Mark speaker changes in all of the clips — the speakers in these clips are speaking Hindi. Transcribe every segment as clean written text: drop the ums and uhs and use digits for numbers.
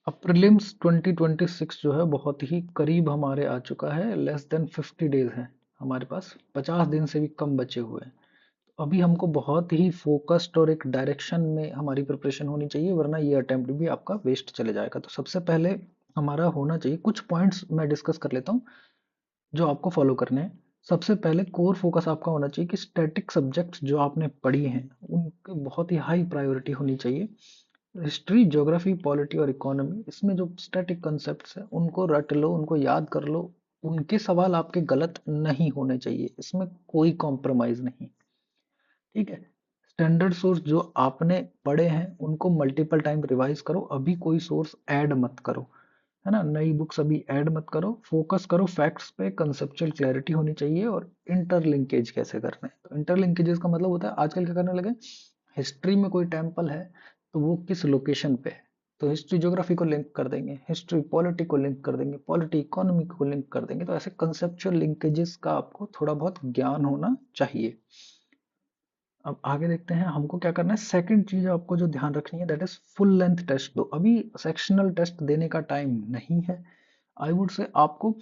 Speaker 1: अब प्रीलिम्स 2026 जो है बहुत ही करीब हमारे आ चुका है, लेस देन 50 डेज है हमारे पास, 50 दिन से भी कम बचे हुए हैं। तो अभी हमको बहुत ही फोकस्ड और एक डायरेक्शन में हमारी प्रिपरेशन होनी चाहिए, वरना ये अटेम्प्ट भी आपका वेस्ट चले जाएगा। तो सबसे पहले हमारा होना चाहिए, कुछ पॉइंट्स मैं डिस्कस कर लेता हूँ जो आपको फॉलो करने हैं। सबसे पहले कोर फोकस आपका होना चाहिए कि स्टैटिक सब्जेक्ट्स जो आपने पढ़ी हैं उनकी बहुत ही हाई प्रायोरिटी होनी चाहिए। हिस्ट्री, ज्योग्राफी, पॉलिटी और इकोनॉमी, इसमें जो स्टैटिक कॉन्सेप्ट्स हैं उनको रट लो, उनको याद कर लो। उनके सवाल आपके गलत नहीं होने चाहिए, इसमें कोई कॉम्प्रोमाइज नहीं। ठीक है। स्टैंडर्ड सोर्स जो आपने पढ़े हैं उनको मल्टीपल टाइम रिवाइज करो, अभी कोई सोर्स ऐड मत करो, है ना। नई बुक्स अभी ऐड मत करो, फोकस करो फैक्ट्स पे, कंसेप्चुअल क्लैरिटी होनी चाहिए। और इंटरलिंकेज कैसे करने हैं, तो इंटरलिंकेजेस का मतलब होता है आजकल क्या करने लगे, हिस्ट्री में कोई टेम्पल है तो वो किस लोकेशन पे है, तो हिस्ट्री ज्योग्राफी को लिंक कर देंगे, हिस्ट्री पॉलिटी को लिंक कर देंगे, पॉलिटी इकोनॉमी को लिंक कर देंगे। तो ऐसे कंसेप्चुअल लिंकेजेस का आपको थोड़ा बहुत ज्ञान होना चाहिए। अब आगे देखते हैं हमको क्या करना है। सेकंड चीज आपको जो ध्यान रखनी है that is full length test दो। अभी सेक्शनल टेस्ट देने का टाइम नहीं है। आई वुड से आपको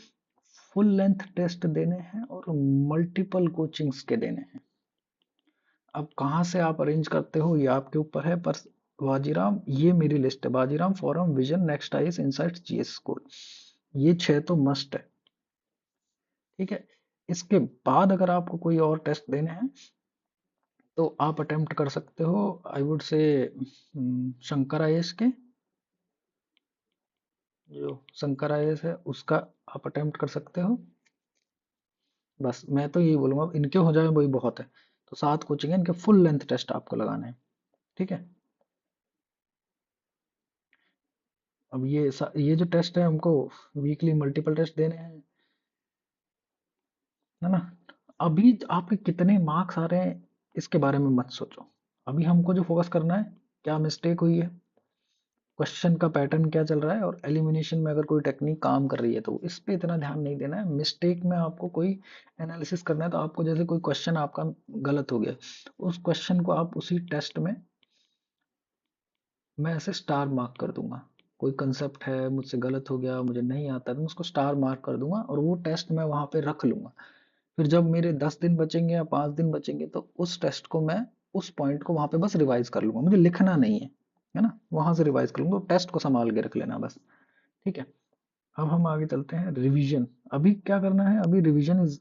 Speaker 1: फुल लेंथ टेस्ट देने हैं और मल्टीपल कोचिंग्स के देने हैं। अब कहाँ से आप अरेंज करते हो ये आपके ऊपर है, पर बाजीराम ये मेरी लिस्ट है, बाजीराम, फोरम, विजन, नेक्स्ट आईएएस, इनसाइट्स, जीएस स्कूल, ये 6 तो मस्ट है। ठीक है। इसके बाद अगर आपको कोई और टेस्ट देने हैं तो आप अटेम्प्ट कर सकते हो, I would say Shankar IAS के, जो शंकर आईएएस है उसका आप अटेम्प्ट कर सकते हो। बस मैं तो यही बोलूंगा, अब इनके हो जाए वही बहुत है। तो 7 कोचिंग है, इनके फुल लेंथ टेस्ट आपको लगाने हैं। ठीक है। अब ये जो टेस्ट है हमको वीकली मल्टीपल टेस्ट देने हैं, है ना। अभी आपके कितने मार्क्स आ रहे हैं इसके बारे में मत सोचो। अभी हमको जो फोकस करना है, क्या मिस्टेक हुई है, क्वेश्चन का पैटर्न क्या चल रहा है, और एलिमिनेशन में अगर कोई टेक्निक काम कर रही है तो इस पे इतना ध्यान नहीं देना है। मिस्टेक में आपको कोई एनालिसिस करना है तो आपको, जैसे कोई क्वेश्चन आपका गलत हो गया, उस क्वेश्चन को आप उसी टेस्ट में, मैं ऐसे स्टार मार्क कर दूंगा। कोई कंसेप्ट है मुझसे गलत हो गया, मुझे नहीं आता, तो मैं उसको स्टार मार्क कर दूंगा और वो टेस्ट मैं वहां पे रख लूंगा। फिर जब मेरे 10 दिन बचेंगे या 5 दिन बचेंगे तो उस टेस्ट को मैं, उस पॉइंट को वहां पे बस रिवाइज कर लूंगा, मुझे लिखना नहीं है ना, वहां से रिवाइज कर लूंगा, तो टेस्ट को संभाल के रख लेना बस। ठीक है। अब हम आगे चलते हैं, रिवीजन। अभी क्या करना है, अभी रिवीजन इज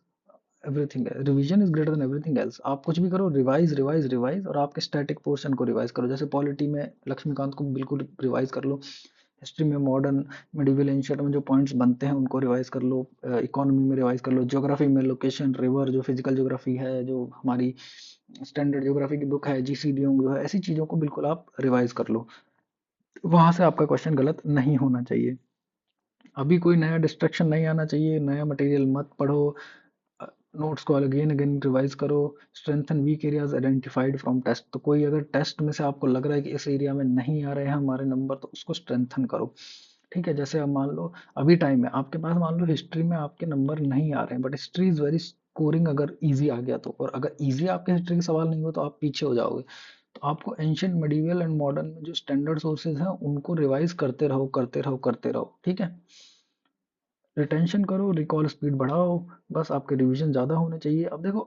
Speaker 1: एवरीथिंग है, revision is greater than everything else. आप कुछ भी करो, रिवाइज रिवाइज रिवाइज, और आपके स्टैटिक पोर्शन को रिवाइज करो। जैसे पॉलिटी में लक्ष्मीकांत को बिल्कुल रिवाइज कर लो, हिस्ट्री में मॉडर्न, मिडिवल, एंशिएंट में जो पॉइंट्स बनते हैं उनको रिवाइज कर लो, इकोनॉमी में रिवाइज कर लो, ज्योग्राफी में लोकेशन, रिवर, जो फिजिकल ज्योग्राफी है, जो हमारी स्टैंडर्ड ज्योग्राफी की बुक है, जीसीडीओ जो है, ऐसी चीज़ों को बिल्कुल आप रिवाइज कर लो। वहां से आपका क्वेश्चन गलत नहीं होना चाहिए। अभी कोई नया डिस्ट्रक्शन नहीं आना चाहिए, नया मटेरियल मत पढ़ो, नोट्स को अगेन अगेन रिवाइज करो। Strengthen weak areas identified from test, तो कोई अगर टेस्ट में से आपको लग रहा है कि इस एरिया में नहीं आ रहे हैं हमारे नंबर, तो उसको स्ट्रेंथन करो। ठीक है। जैसे अब मान लो अभी टाइम है आपके पास, मान लो हिस्ट्री में आपके नंबर नहीं आ रहे हैं, but history is very scoring, अगर इजी आ गया तो, और अगर इजी आपके हिस्ट्री के सवाल नहीं हो तो आप पीछे हो जाओगे। तो आपको एंशियंट, मिडिवल एंड मॉडर्न में जो स्टैंडर्ड सोर्सेज हैं उनको रिवाइज करते रहो करते रहो करते रहो। ठीक है। रिटेंशन करो, रिकॉल स्पीड बढ़ाओ, बस आपके रिवीजन ज़्यादा होने चाहिए। अब देखो,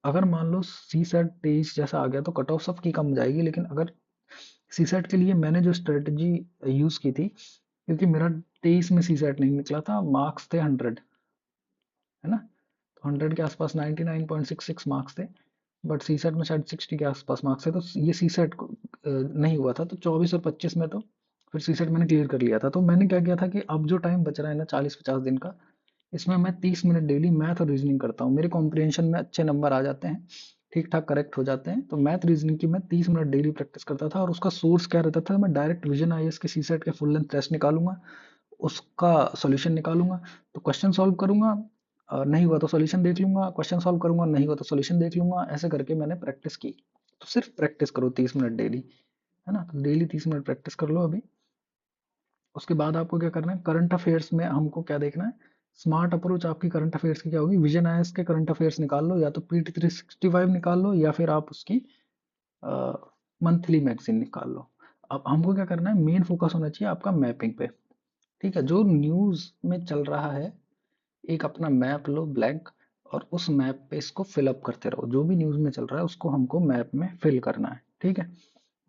Speaker 1: अगर मान लो सी सेट 23 जैसा आ गया तो कट ऑफ सबकी कम जाएगी, लेकिन अगर सी सेट के लिए मैंने जो स्ट्रेटजी यूज़ की थी, क्योंकि मेरा 23 में सी सेट नहीं निकला था, मार्क्स थे 100, है ना, तो 100 के आसपास 99.66 मार्क्स थे, बट सी सेट में शायद 60 के आसपास मार्क्स है, तो ये सी सेट नहीं हुआ था, तो 24 और 25 में तो फिर सी सेट मैंने क्लियर कर लिया था। तो मैंने क्या किया था कि अब जो टाइम बच रहा है ना 40-50 दिन का, इसमें मैं 30 मिनट डेली मैथ और रीजनिंग करता हूँ, मेरे कॉम्प्रिहेंशन में अच्छे नंबर आ जाते हैं, ठीक ठाक करेक्ट हो जाते हैं, तो मैथ रीजनिंग की मैं 30 मिनट डेली प्रैक्टिस करता था। और उसका सोर्स क्या रहता था, मैं डायरेक्ट विजन आईएएस के सी सेट के फुल लेंथ टेस्ट निकालूंगा, उसका सॉल्यूशन निकालूंगा, तो क्वेश्चन सॉल्व करूंगा, नहीं हुआ तो सॉल्यूशन देख लूंगा, क्वेश्चन सॉल्व करूंगा, नहीं हुआ तो सॉल्यूशन देख लूंगा, ऐसे करके मैंने प्रैक्टिस की। तो सिर्फ प्रैक्टिस करो 30 मिनट डेली, है ना, तो डेली 30 मिनट प्रैक्टिस कर लो अभी। उसके बाद आपको क्या करना है, करंट अफेयर्स में हमको क्या देखना है, स्मार्ट अप्रोच आपकी करंट अफेयर्स की क्या होगी, विजन आईएएस के करंट अफेयर्स निकाल लो, या तो PT 365 निकाल लो, या फिर आप उसकी मंथली मैगजीन निकाल लो। अब हमको क्या करना है, मेन फोकस होना चाहिए आपका मैपिंग पे। ठीक है, जो न्यूज़ में चल रहा है, एक अपना मैप लो ब्लैंक, और उस मैप पे इसको फिल अप करते रहो। जो भी न्यूज़ में चल रहा है उसको हमको मैप में फिल करना है। ठीक है,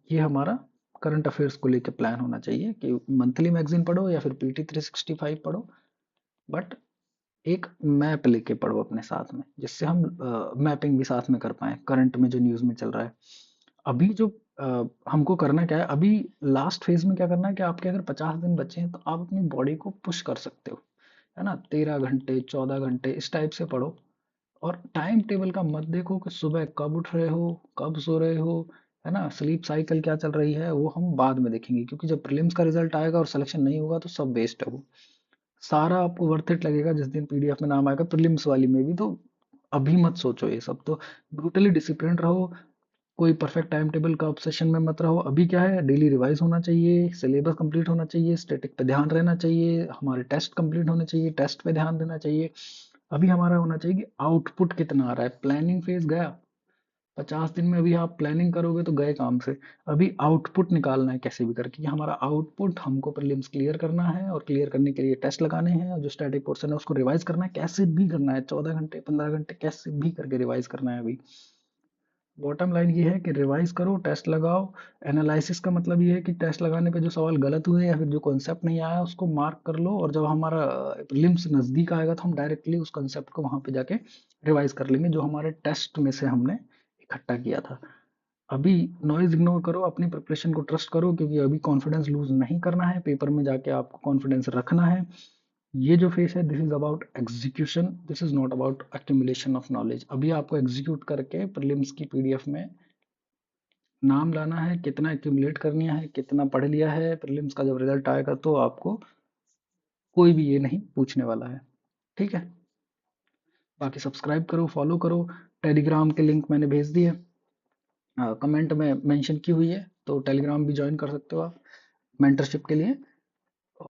Speaker 1: ये हमारा करंट अफेयर्स को लेकर प्लान होना चाहिए कि मंथली मैगजीन पढ़ो या फिर पीटी 365 पढ़ो, बट एक मैप लेके पढ़ो अपने साथ में, जिससे हम मैपिंग भी साथ में कर पाए करंट में जो न्यूज़ में चल रहा है। अभी जो हमको करना क्या है, अभी लास्ट फेज में क्या करना है कि आपके अगर 50 दिन बचे हैं तो आप अपनी बॉडी को पुश कर सकते हो, है ना, 13 घंटे 14 घंटे इस टाइप से पढ़ो। और टाइम टेबल का मत देखो कि सुबह कब उठ रहे हो, कब सो रहे हो, है ना, स्लीप साइकिल क्या चल रही है, वो हम बाद में देखेंगे, क्योंकि जब प्रीलिम्स का रिजल्ट आएगा और सिलेक्शन नहीं होगा तो सब वेस्ट है वो। सारा आपको वर्थ इट लगेगा जिस दिन पीडीएफ में नाम आएगा प्रीलिम्स वाली में भी। तो अभी मत सोचो ये सब, तो ब्रूटली डिसिप्लिन रहो, कोई परफेक्ट टाइम टेबल का ऑब्सेशन में मत रहो। अभी क्या है, डेली रिवाइज होना चाहिए, सिलेबस कंप्लीट होना चाहिए, स्टैटिक पे ध्यान रहना चाहिए, हमारे टेस्ट कंप्लीट होने चाहिए, टेस्ट पे ध्यान देना चाहिए। अभी हमारा होना चाहिए कि आउटपुट कितना आ रहा है। प्लानिंग फेज गया, 50 दिन में अभी आप प्लानिंग करोगे तो गए काम से। अभी आउटपुट निकालना है कैसे भी करके, कि हमारा आउटपुट हमको प्रीलिम्स क्लियर करना है, और क्लियर करने के लिए टेस्ट लगाने हैं, और जो स्टैटिक पोर्शन है उसको रिवाइज करना है, कैसे भी करना है, 14 घंटे 15 घंटे कैसे भी करके रिवाइज करना है अभी। बॉटम लाइन ये है कि रिवाइज करो, टेस्ट लगाओ। एनालिसिस का मतलब ये है कि टेस्ट लगाने पे जो सवाल गलत हुए या फिर जो कॉन्सेप्ट नहीं आया उसको मार्क कर लो, और जब हमारा प्रीलिम्स नज़दीक आएगा तो हम डायरेक्टली उस कॉन्सेप्ट को वहाँ पे जाके रिवाइज कर लेंगे जो हमारे टेस्ट में से हमने इकट्ठा किया था। अभी नॉइज इग्नोर करो, अपनी प्रिपरेशन को ट्रस्ट करो, क्योंकि अभी कॉन्फिडेंस लूज नहीं करना है, पेपर में जाके आपको कॉन्फिडेंस रखना है। ये जो फेस है, this is about execution, this is not about accumulation of knowledge. अभी आपको एग्जीक्यूट करके प्रीलिम्स की पीडीएफ में नाम लाना है, कितना एक्यूमुलेट करनी है, कितना पढ़ लिया है, प्रीलिम्स का जब रिजल्ट आएगा तो आपको कोई भी ये नहीं पूछने वाला है। ठीक है, बाकी सब्सक्राइब करो, फॉलो करो। टेलीग्राम के लिंक मैंने भेज दिए, कमेंट में मेंशन की हुई है, तो टेलीग्राम भी ज्वाइन कर सकते हो आप मेंटरशिप के लिए।